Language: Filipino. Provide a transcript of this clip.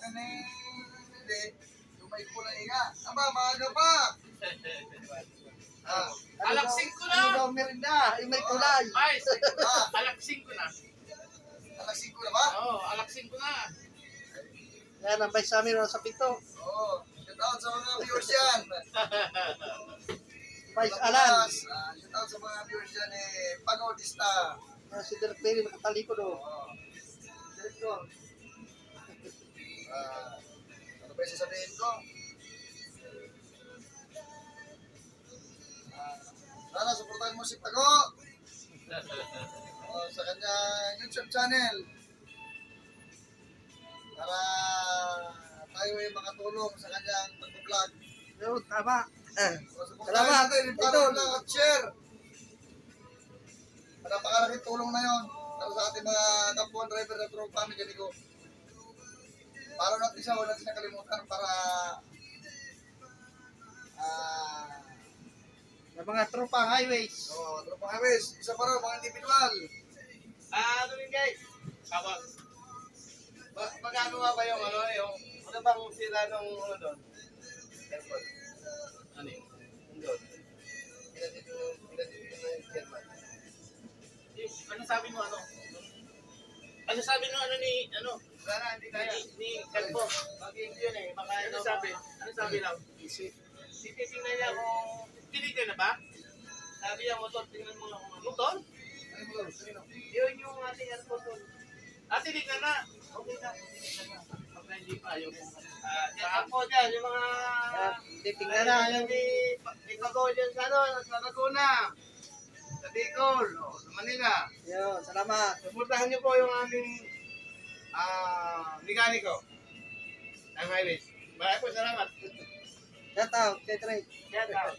akin eh, hindi. Yung may kulay nga. Aba, maaga pa. Ah, Alaksing ko na. Ano daw merinda? Yung may kulay. Ay, ah, alaksing ko na. alas 5 na ba? Oo, alaksing ko na. Yan, ang bay sa amin sa pito. Oo. Shout out sa mga viewers yan. Vice Alan. Shout out sa mga viewers yan eh, Pagodista. Si Direk Perry nakatalikod o. Oo. Direktor. Ano ba yung sasabihin ko? Sana, supportahan mo si Pago. Sa kanyang YouTube channel. Para tayo ay makatulong sa kanyang pag-vlog. Yun, tama. Supportahan Salamat. natin, i-follow lang at share. Napakalaking tulong na yun para sa ating mga kapuan driver na tropa kami ganito. Para natin siya, wala natin nakalimutan para Yung mga tropang highways. tropa highways, isa pa rin, mga individual. Ano rin guys? Kapag. Magkano nga ba yung ano, yung ano bang sila nung ano doon? Airport. Ano yun? Doon. Ano sabi mo ano? Ano sabi mo ano ni ano? Sana hindi kaya ni Kalbo. Bakit yun eh? Baka ano sabi? Ano sabi lang? Titingnan niya kung tinignan na ba? Sabi niya motor, tingnan mo kung ano. Motor? Yun yung ating airport doon. Tinignan na. Okay na. Tinignan na. Pagka hindi pa yung saan po dyan, yung mga Titingnan na. yung ipagawa dyan sa ano, sa Laguna. Sa Bicol, sa Manila. Yun, salamat. Suportahan niyo po yung aming mekaniko ng highways. Maraming po salamat. Shout out kay Trey. Shout out.